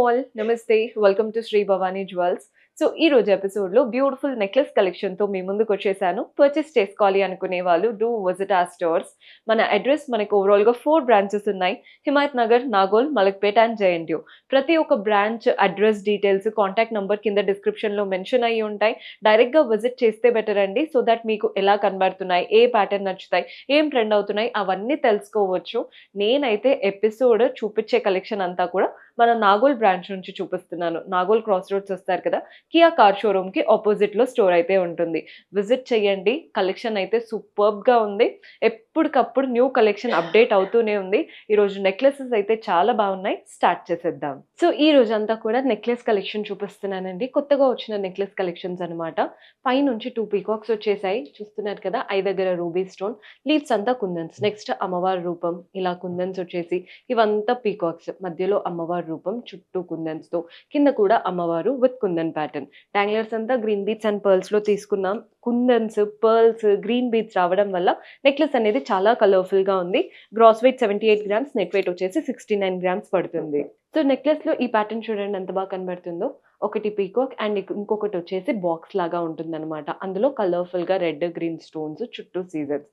All నమస్తే welcome to Sri Bhavani Jewels. So ఈ రోజు ఎపిసోడ్లో బ్యూటిఫుల్ నెక్లెస్ కలెక్షన్తో మీ ముందుకు వచ్చేసాను. పర్చేస్ చేసుకోవాలి అనుకునే వాళ్ళు డూ విజిట్ ఆర్ స్టోర్స్. మన అడ్రస్ మనకు ఓవరాల్గా 4 బ్రాంచెస్ ఉన్నాయి. Himayat Nagar, Nagole, Malakpet and JNTU. ప్రతి ఒక్క branch address details, contact number కింద డిస్క్రిప్షన్లో మెన్షన్ అయ్యి ఉంటాయి. డైరెక్ట్గా విజిట్ చేస్తే బెటర్ అండి. సో దట్ మీకు ఎలా కనబడుతున్నాయి, ఏ ప్యాటర్న్ నచ్చుతాయి, ఏం ట్రెండ్ అవుతున్నాయి అవన్నీ తెలుసుకోవచ్చు. నేనైతే ఎపిసోడ్ చూపించే కలెక్షన్ అంతా కూడా మన నాగోల్ బ్రాంచ్ నుంచి చూపిస్తున్నాను. నాగోల్ క్రాస్ రోడ్స్ వస్తారు కదా, కియా కార్ షోరూమ్‌కి అపోజిట్‌లో స్టోర్ అయితే ఉంటుంది. విజిట్ చేయండి. కలెక్షన్ అయితే సూపర్బ్‌గా ఉంది. ఎప్పటికప్పుడు న్యూ కలెక్షన్ అప్డేట్ అవుతూనే ఉంది. ఈరోజు నెక్లెసెస్ అయితే చాలా బాగున్నాయి. స్టార్ట్ చేసేద్దాం. సో ఈ రోజంతా కూడా నెక్లెస్ కలెక్షన్ చూపిస్తున్నానండి. కొత్తగా వచ్చిన నెక్లెస్ కలెక్షన్స్ అనమాట. పైనుంచి 2 పీకాక్స్ వచ్చేసాయి. చూస్తున్నారు కదా, ఐ దగ్గర రూబీ స్టోన్, లీవ్స్ అంతా కుందన్స్. నెక్స్ట్ అమ్మవారి రూపం, ఇలా కుందన్స్ వచ్చేసి ఇవంతా పీకాక్స్. మధ్యలో అమ్మవారి రూపం, చుట్టూ కుందన్స్‌తో, కింద కూడా అమ్మవారు విత్ కుందన్ ప్యాటర్న్. డాంగ్లర్స్ అంతా గ్రీన్ బీడ్స్ అండ్ పర్ల్స్‌లో తీసుకున్నాం. కుందన్స్, పర్ల్స్, గ్రీన్ బీడ్స్ రావడం వల్ల నెక్లెస్ అనేది చాలా కలర్‌ఫుల్‌గా ఉంది. Gross weight 78 grams, net weight వచ్చేసి 69 గ్రామ్స్ పడుతుంది. సో నెక్లెస్‌లో ఈ ప్యాటర్న్ చూడండి ఎంత బాగా కనబడుతుందో. ఒకటి పీకాక్ అండ్ ఇంకొకటి వచ్చేసి బాక్స్ లాగా ఉంటుందన్నమాట. అందులో కలర్‌ఫుల్‌గా రెడ్, గ్రీన్ స్టోన్స్, చుట్టూ సీజర్స్.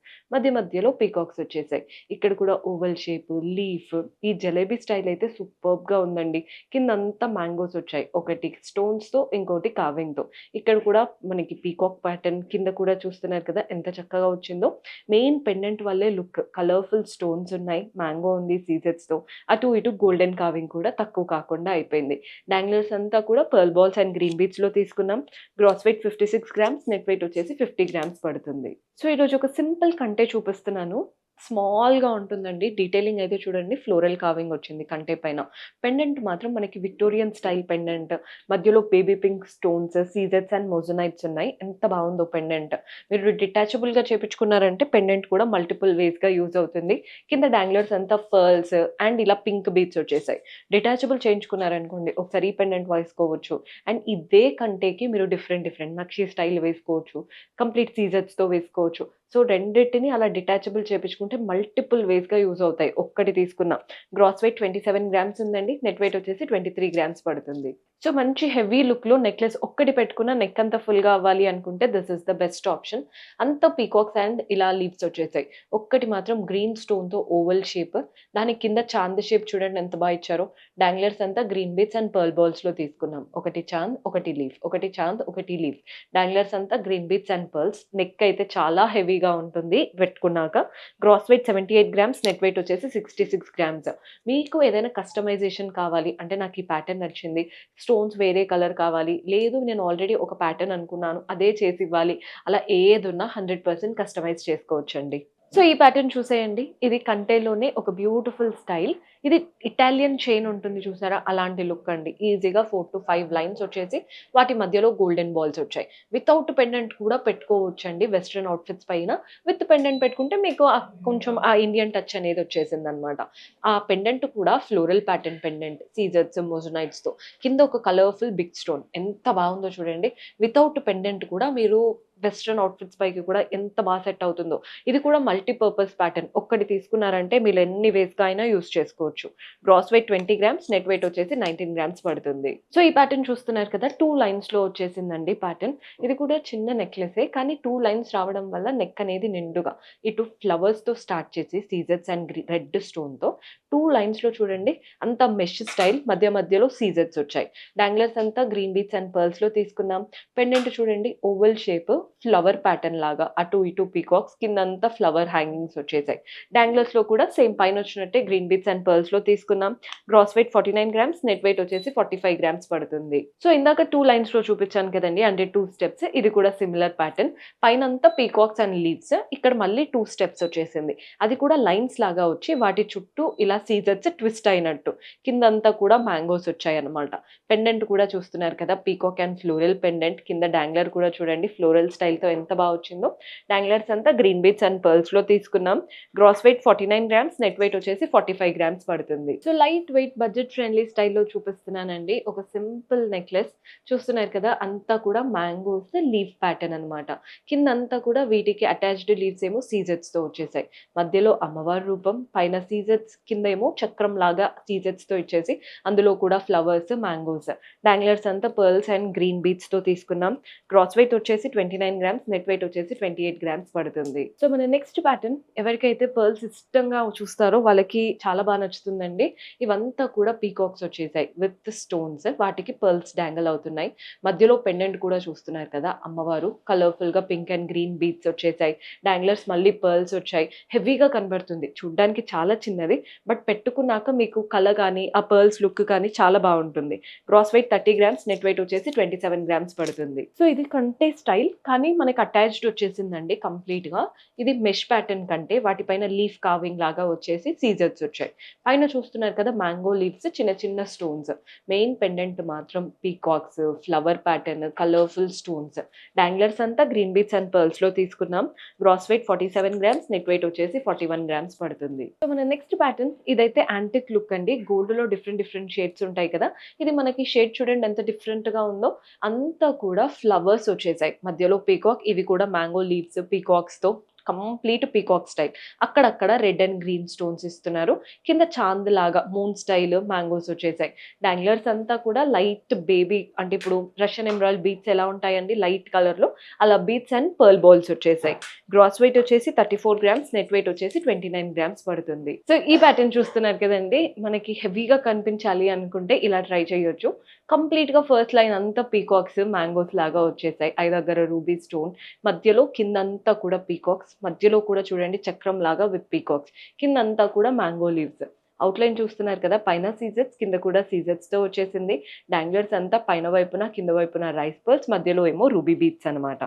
మధ్యలో పీకాక్స్ వచ్చేసాయి. ఇక్కడ కూడా ఓవల్ షేప్, లీఫ్, ఈ జలేబీ స్టైల్ అయితే సూపర్బ్‌గా ఉందండి. కిందంతా మ్యాంగోస్ వచ్చాయి. ఒకటి స్టోన్స్‌తో, ఇంకోటి కార్వింగ్‌తో. ఇక్కడ కూడా మనకి పీకాక్ ప్యాటర్న్, కింద కూడా చూస్తున్నారు కదా ఎంత చక్కగా వచ్చిందో. మెయిన్ పెండెంట్ వల్లే లుక్. కలర్‌ఫుల్ స్టోన్స్ ఉన్నాయి. మ్యాంగో ఉంది సీజర్స్‌తో. అటు ఇటు గోల్డెన్ కార్వింగ్ కూడా తక్కువ కాకుండా అయిపోయింది. డాంగ్లర్స్ అంతా కూడా పర్ల్ బాల్స్ అండ్ గ్రీన్ బీడ్స్‌లో తీసుకున్నాం. Gross weight 56 grams, net weight వచ్చేసి 50 గ్రామ్స్ పడుతుంది. సో ఈరోజు ఒక సింపుల్ కంటే చూపిస్తున్నాను. స్మాల్‌గా ఉంటుందండి. డీటెయిలింగ్ అయితే చూడండి, ఫ్లోరల్ కార్వింగ్ వచ్చింది కంటే పైన. పెండెంట్ మాత్రం మనకి విక్టోరియన్ స్టైల్ పెండెంట్. మధ్యలో బేబీ పింక్ స్టోన్స్, సీజర్స్ అండ్ మోజనైట్స్ ఉన్నాయి. ఎంత బాగుందో పెండెంట్. మీరు డిటాచబుల్‌గా చేపించుకున్నారంటే పెండెంట్ కూడా మల్టిపుల్ వేస్‌గా యూజ్ అవుతుంది. కింద డాంగ్లర్స్ అంతా పర్ల్స్ అండ్ ఇలా పింక్ బీడ్స్ వచ్చేసాయి. డిటాచబుల్ చేయించుకున్నారనుకోండి, ఒకసారి ఈ పెండెంట్ వేసుకోవచ్చు. అండ్ ఇదే కంటేకి మీరు డిఫరెంట్ నక్షి స్టైల్ వేసుకోవచ్చు. కంప్లీట్ సీజర్స్‌తో వేసుకోవచ్చు. సో రెండిటిని అలా డిటాచబుల్ చేపించుకుంటే మల్టిపుల్ వేస్‌గా యూజ్ అవుతాయి. ఒక్కటి తీసుకున్న. గ్రాస్ వెయిట్ 27 గ్రామ్స్ ఉందండి. నెట్ వెయిట్ వచ్చేసి 23 గ్రామ్స్ పడుతుంది. సో మంచి హెవీ లుక్‌లో నెక్లెస్ ఒక్కటి పెట్టుకున్న నెక్ అంతా ఫుల్‌గా అవ్వాలి అనుకుంటే this is the best option. అంతా పీకాక్స్ అండ్ ఇలా లీవ్స్ వచ్చేసాయి. ఒక్కటి మాత్రం గ్రీన్ స్టోన్‌తో ఓవల్ షేప్. దాని కింద చాంద్ షేప్ చూడండి ఎంత బాగా ఇచ్చారో. డాంగ్లర్స్ అంతా గ్రీన్ బీడ్స్ అండ్ పర్ల్ బాల్స్‌లో తీసుకున్నాం. ఒకటి చాంద్, ఒకటి లీఫ్. ఒకటి చాంద్, ఒకటి లీఫ్. డాంగ్లర్స్ అంతా green beads and pearls. Neck అయితే చాలా హెవీగా ఉంటుంది పెట్టుకున్నాక. Gross weight 78 grams, net weight వచ్చేసి 66 గ్రామ్స్. మీకు ఏదైనా కస్టమైజేషన్ కావాలి అంటే నాకు ఈ ప్యాటర్న్ నచ్చింది, స్టోన్స్ వేరే కలర్ కావాలి, లేదు నేను ఆల్రెడీ ఒక ప్యాటర్న్ అనుకున్నాను అదే చేసివ్వాలి, అలా ఏదున్నా 100% కస్టమైజ్ చేసుకోవచ్చండి. సో ఈ ప్యాటర్న్ చూసేయండి. ఇది కంటేలోనే ఒక బ్యూటిఫుల్ స్టైల్. ఇది ఇటాలియన్ చైన్ ఉంటుంది చూసారా, అలాంటి లుక్ అండి. ఈజీగా 4-5 లైన్స్ వచ్చేసి వాటి మధ్యలో గోల్డెన్ బాల్స్ వచ్చాయి. వితౌట్ పెండెంట్ కూడా పెట్టుకోవచ్చండి వెస్ట్రన్ అవుట్‌ఫిట్స్ పైన. విత్ పెండెంట్ పెట్టుకుంటే మీకు కొంచెం ఆ ఇండియన్ టచ్ అనేది వచ్చేసిందనమాట. ఆ పెండెంట్ కూడా ఫ్లోరల్ ప్యాటర్న్ పెండెంట్, సీజర్స్, మోజనైట్స్‌తో. కింద ఒక కలర్‌ఫుల్ బిగ్ స్టోన్ ఎంత బాగుందో చూడండి. వితౌట్ పెండెంట్ కూడా మీరు వెస్ట్రన్ అవుట్‌ఫిట్స్ పైకి కూడా ఎంత బాగా సెట్ అవుతుందో. ఇది కూడా మల్టీపర్పస్ ప్యాటర్న్. ఒక్కటి తీసుకున్నారంటే మీరు ఎన్ని వేస్‌గా అయినా యూజ్ చేసుకోవచ్చు. Gross weight 20 grams, net weight వచ్చేసి 19 గ్రామ్స్ పడుతుంది. సో ఈ ప్యాటర్న్ చూస్తున్నారు కదా, 2 లైన్స్‌లో వచ్చేసిందండి ప్యాటర్న్. ఇది కూడా చిన్న నెక్లెసే కానీ 2 లైన్స్ రావడం వల్ల నెక్ అనేది నిండుగా ఇటు ఫ్లవర్స్‌తో స్టార్ట్ చేసి సీజర్స్ అండ్ రెడ్ స్టోన్‌తో 2 లైన్స్‌లో చూడండి అంతా మెష్ స్టైల్. మధ్యలో సీజర్స్ వచ్చాయి. డాంగ్లర్స్ అంతా గ్రీన్ బీడ్స్ అండ్ పర్ల్స్‌లో తీసుకున్నాం. పెండెంట్ చూడండి ఓవల్ షేప్, ఫ్లవర్ ప్యాటర్న్ లాగా. అటు ఇటు పీకాక్స్, కిందంతా ఫ్లవర్ హ్యాంగింగ్స్ వచ్చేసాయి. డాంగ్లర్స్‌లో కూడా సేమ్ పైన వచ్చినట్టే గ్రీన్ బీడ్స్ అండ్ పర్ల్స్‌లో తీసుకున్నాం. Gross weight 49 grams, net weight వచ్చేసి 45 గ్రామ్స్ పడుతుంది. సో ఇందాక 2 లైన్స్‌లో చూపించాను కదండీ, అంటే 2 స్టెప్స్. ఇది కూడా సిమిలర్ ప్యాటర్న్. పైనంతా పీకాక్స్ అండ్ లీవ్స్. ఇక్కడ మళ్ళీ 2 స్టెప్స్ వచ్చేసింది. అది కూడా లైన్స్ లాగా వచ్చి వాటి చుట్టూ ఇలా సీజర్స్ ట్విస్ట్ అయినట్టు. కిందంతా కూడా మ్యాంగోస్ వచ్చాయన్నమాట. పెండెంట్ కూడా చూస్తున్నారు కదా, పీకాక్ అండ్ ఫ్లోరల్ పెండెంట్. కింద డాంగ్లర్ కూడా చూడండి ఫ్లోరల్ స్టైల్‌తో ఎంత బా వచ్చిందో. డాంగ్లర్స్ అంతా గ్రీన్ బీడ్స్ అండ్ పర్ల్స్‌లో తీసుకున్నాం. Gross weight 49 grams, net weight వచ్చేసి 45 గ్రామ్స్ పడుతుంది. So light weight budget friendly స్టైల్‌లో చూపిస్తున్నానండి. ఒక సింపుల్ నెక్లెస్ చూస్తున్నారు కదా! అంతా కూడా మ్యాంగోస్ లీఫ్ ప్యాటర్న్ అన్నమాట. కిందంతా కూడా వీటికి అటాచ్డ్ లీవ్స్ ఏమో సీజెట్స్‌తో వచ్చేసాయి. మధ్యలో అమ్మవారి రూపం, పైన సీజెట్స్, కిందేమో చక్రంలాగా సీజెట్స్‌తో ఇచ్చేసి అందులో కూడా ఫ్లవర్స్, మ్యాంగోస్. డాంగ్లర్స్ అంతా పర్ల్స్ అండ్ గ్రీన్ బీడ్స్‌తో తీసుకున్నాం. గ్రాస్ వెయిట్ వచ్చేసి 29 గ్రామ్స్, నెట్ వెయిట్ వచ్చేసి 28 గ్రామ్స్ పడుతుంది. సో మన నెక్స్ట్ ప్యాటర్న్ ఎవరికైతే పర్ల్స్ ఇష్టంగా చూస్తారో వాళ్ళకి చాలా బా నచ్చుతుందండి. ఇవంతా కూడా పీకాక్స్ వచ్చేసాయి విత్ స్టోన్స్. వాటికి పర్ల్స్ డాంగిల్ అవుతున్నాయి. మధ్యలో పెండెంట్ కూడా చూస్తున్నారు కదా! అమ్మవారు కలర్‌ఫుల్‌గా పింక్ అండ్ గ్రీన్ బీడ్స్ వచ్చేసాయి. డాంగ్లర్స్ మళ్ళీ పర్ల్స్ వచ్చాయి. హెవీగా కనబడుతుంది. చూడ్డానికి చాలా చిన్నది. బట్ పెట్టుకున్నాక మీకు కల గాని, ఆ పర్ల్స్ లుక్ కానీ చాలా బావుంటుంది. Gross weight 30 grams, net weight వచ్చేసి 27 గ్రామ్స్ పడుతుంది. సో ఇది కంటే స్టైల్ కానీ మనకి అటాచ్డ్ వచ్చేసిందండి కంప్లీట్‌గా. ఇది మెష్ ప్యాటర్న్ కంటే వాటిపైన లీఫ్ కార్వింగ్ లాగా వచ్చేసి సీజర్స్ వచ్చాయి. పైన చూస్తున్నారు కదా! మ్యాంగో లీవ్స్, చిన్న చిన్న స్టోన్స్. మెయిన్ పెండెంట్ మాత్రం peacocks, flower pattern, colourful stones. Danglers అంతా గ్రీన్ బీడ్స్ అండ్ పర్ల్స్‌లో తీసుకున్నాం. Gross weight 47 grams, net weight వచ్చేసి 41 గ్రామ్స్ పడుతుంది. సో మన నెక్స్ట్ ప్యాటర్న్ ఇదైతే యాంటిక్ లుక్ అండి. గోల్డ్‌లో డిఫరెంట్ షేడ్స్ ఉంటాయి కదా! ఇది మనకి షేడ్ చూడండి ఎంత డిఫరెంట్‌గా ఉందో. అంతా కూడా ఫ్లవర్స్ వచ్చేసాయి. మధ్యలో పీకాక్, ఇవి కూడా మ్యాంగో లీవ్స్ పీకాక్స్‌తో కంప్లీట్ పీకాక్ స్టైల్. అక్కడక్కడ రెడ్ అండ్ గ్రీన్ స్టోన్స్ ఇస్తున్నారు. కింద చాంద్ లాగా మూన్ స్టైల్ మ్యాంగోస్ వచ్చేసాయి. డాంగ్లర్స్ అంతా కూడా లైట్ బేబీ అంటే ఇప్పుడు రష్యన్ ఎమరాల్డ్ బీడ్స్ ఎలా ఉంటాయండి లైట్ కలర్‌లో అలా బీడ్స్ అండ్ పర్ల్ బాల్స్ వచ్చేసాయి. గ్రాస్ వెయిట్ వచ్చేసి 34 గ్రామ్స్, నెట్ వెయిట్ వచ్చేసి 29 గ్రామ్స్ పడుతుంది. సో ఈ ప్యాటర్న్ చూస్తున్నారు కదండీ! మనకి హెవీగా కనిపించాలి అనుకుంటే ఇలా ట్రై చేయొచ్చు. కంప్లీట్‌గా ఫస్ట్ లైన్ అంతా పీకాక్స్, మ్యాంగోస్ లాగా వచ్చేసాయి. దగ్గర రూబీ స్టోన్, మధ్యలో కిందంతా కూడా పీకాక్స్, మధ్యలో కూడా చూడండి చక్రం లాగా విత్ పీకాక్స్. కిందంతా కూడా మ్యాంగో లీవ్స్. అవుట్‌లైన్ చూస్తున్నారు కదా! పైన సీజెట్స్, కింద కూడా సీజెట్స్‌తో వచ్చేసింది. డాంగ్లర్స్ అంతా పైన వైపున, కింద వైపున రైస్ పర్ల్స్, మధ్యలో ఏమో రూబీ బీడ్స్ అన్నమాట.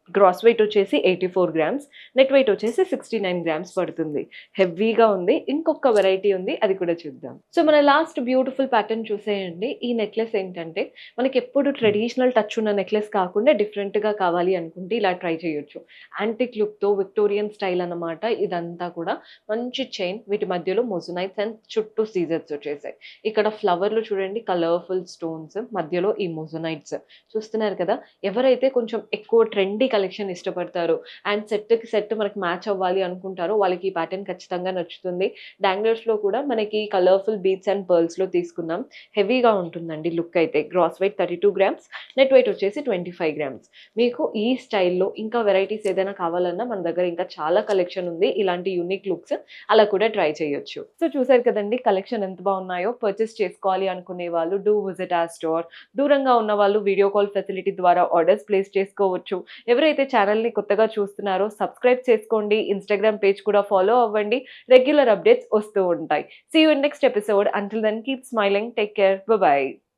గ్రాస్ వెయిట్ వచ్చేసి 84 గ్రామ్స్, నెట్ వెయిట్ వచ్చేసి 69 గ్రామ్స్ పడుతుంది. హెవీగా ఉంది. ఇంకొక వెరైటీ ఉంది. అది కూడా చూద్దాం. సో మన లాస్ట్ బ్యూటిఫుల్ ప్యాటర్న్ చూసేయండి. ఈ నెక్లెస్ ఏంటంటే మనకెప్పుడు ట్రెడిషనల్ టచ్ ఉన్న నెక్లెస్ కాకుండా డిఫరెంట్‌గా కావాలి అనుకుంటే ఇలా ట్రై చేయొచ్చు. యాంటిక్ లుక్‌తో విక్టోరియన్ స్టైల్ అన్నమాట. ఇదంతా కూడా మంచి చైన్. వీటి మధ్యలో మొజనైట్స్ అండ్ చుట్టూ సీజర్స్ వచ్చేసాయి. ఇక్కడ ఫ్లవర్‌లు చూడండి కలర్‌ఫుల్ స్టోన్స్. మధ్యలో ఈ మొజనైట్స్ చూస్తున్నారు కదా! ఎవరైతే కొంచెం ఎక్కువ ట్రెండీ కలెక్షన్ ఇష్టపడతారో అండ్ సెట్‌కి సెట్ మనకి మ్యాచ్ అవ్వాలి అనుకుంటారో వాళ్ళకి ఈ ప్యాటర్న్ ఖచ్చితంగా నచ్చుతుంది. డాంగ్లర్స్‌లో కూడా మనకి కలర్‌ఫుల్ బీడ్స్ అండ్ పర్ల్స్‌లో తీసుకున్నాం. హెవీగా ఉంటుందండి లుక్ అయితే. Gross weight 32 grams, net weight వచ్చేసి 25 గ్రామ్స్. మీకు ఈ స్టైల్‌లో ఇంకా వెరైటీస్ ఏదైనా కావాలన్నా మన దగ్గర ఇంకా చాలా కలెక్షన్ ఉంది. ఇలాంటి యూనిక్ లుక్స్ అలా కూడా ట్రై చేయొచ్చు. సో చూసారు కదండీ కలెక్షన్ ఎంత బాగున్నాయో. పర్చేస్ చేసుకోవాలి అనుకునే వాళ్ళు డూ విజిట్ అవర్ స్టోర్. దూరంగా ఉన్న వాళ్ళు వీడియో కాల్ ఫెసిలిటీ ద్వారా ఆర్డర్స్ ప్లేస్ చేసుకోవచ్చు. ఎవరైతే ఛానల్‌ని కొత్తగా చూస్తున్నారో సబ్స్క్రైబ్ చేసుకోండి. ఇన్‌స్టాగ్రామ్ పేజ్ కూడా ఫాలో అవ్వండి. రెగ్యులర్ అప్డేట్స్ వస్తూ ఉంటాయి. See you in next episode. Until then keep smiling. Take care. Bye by.